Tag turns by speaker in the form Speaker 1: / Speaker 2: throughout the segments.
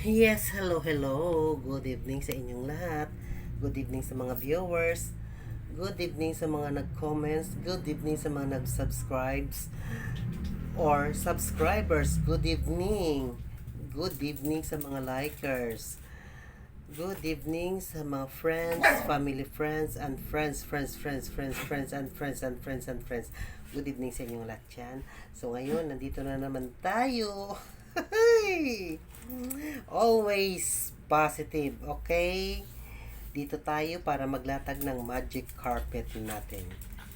Speaker 1: Yes, hello, hello. Good evening sa inyong lahat. Good evening sa mga viewers. Good evening sa mga nag-comments. Good evening sa mga nag-subscribes or subscribers. Good evening. Good evening sa mga likers. Good evening sa mga friends, family friends, and friends, and friends. Good evening sa inyong lahat yan. So ngayon, nandito na naman tayo. Always positive, okay? Dito tayo para maglatag ng magic carpet natin.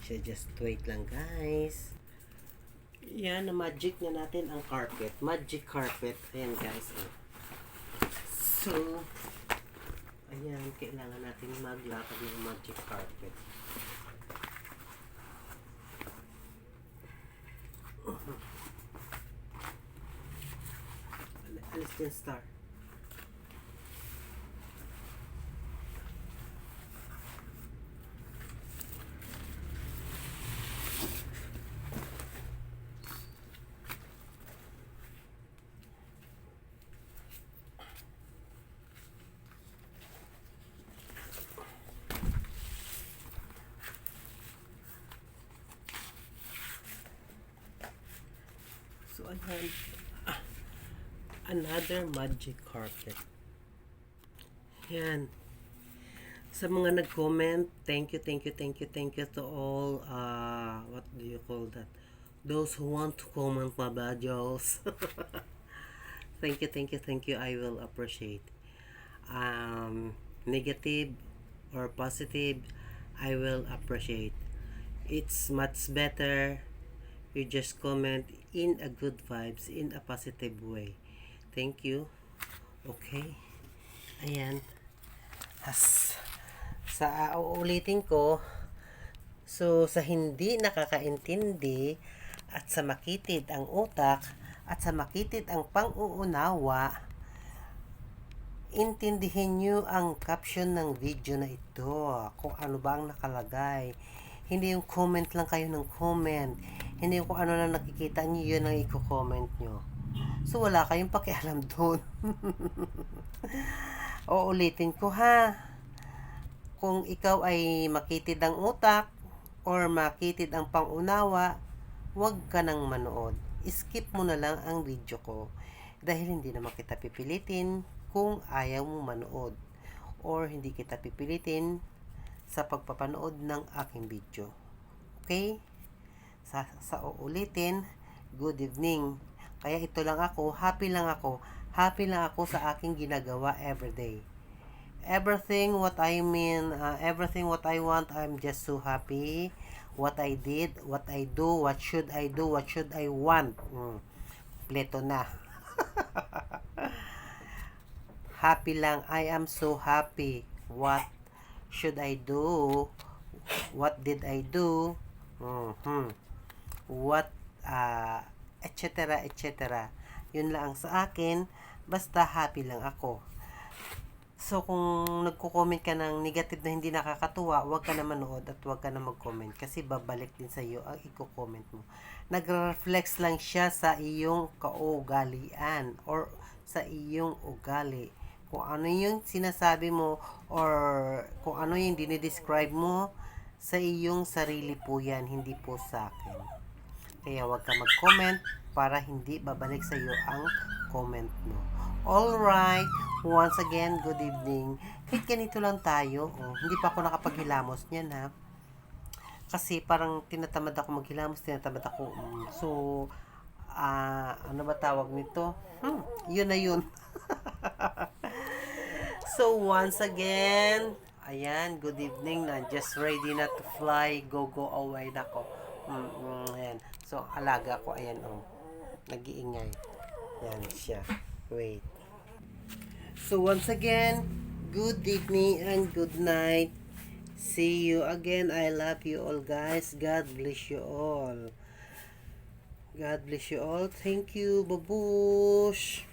Speaker 1: So just wait lang guys. Yan, na magic na natin ang carpet. Magic carpet. Ayan guys. So, ayan, kailangan natin maglatag ng magic carpet. Alis din star. So, ayan. Another magic carpet. Yan. Sa mga nag-comment, thank you to all, what do you call that? Those who want to comment my videos. Thank you. I will appreciate. Negative or positive, I will appreciate. It's much better you just comment in a good vibes, in a positive way. Thank you. Okay. Ayan. Sa uulitin ko, so sa hindi nakakaintindi at sa makitid ang utak at sa makitid ang pang-uunawa, intindihin nyo ang caption ng video na ito, kung ano ba ang nakalagay. Hindi yung comment lang kayo ng comment, hindi yung kung ano na nakikita nyo, yun ang i-comment nyo. So wala kayong pakialam doon. Uulitin ko ha, kung ikaw ay makitid ang utak or makitid ang pangunawa, huwag ka nang manood. Skip mo na lang ang video ko dahil hindi naman kita pipilitin kung ayaw mo manood or hindi kita pipilitin sa pagpapanood ng aking video. Okay? Sa uulitin, good evening. Kaya ito lang ako, happy lang ako sa aking ginagawa everyday. Everything what I want, I'm just so happy. What I did, what I do, what should I do, what should I want. Pleto na. Happy lang, I am so happy. What should I do? What did I do? What, etc. Yun lang sa akin, basta happy lang ako. So, kung nagko-comment ka ng negative na hindi nakakatuwa, huwag ka na manood at huwag ka na mag-comment kasi babalik din sa iyo ang i-comment mo. Nagre-reflex lang siya sa iyong kaugalian or sa iyong ugali. Kung ano yung sinasabi mo or kung ano yung dinidescribe mo, sa iyong sarili po yan, hindi po sa akin. Kaya huwag ka mag-comment para hindi babalik sa iyo ang comment mo. Alright, once again, good evening. Kahit ganito lang tayo, hindi pa ako nakapaghilamos niyan ha. Kasi parang tinatamad ako maghilamos, so, ano ba tawag nito? Yun na yun. So, once again, ayan, good evening na, just ready na to fly, go away na ko. Ayan. So, alaga ko, ayan, nag-iingay. Ayan siya. Wait. So, once again, good evening and good night. See you again. I love you all, guys. God bless you all. God bless you all. Thank you, babush.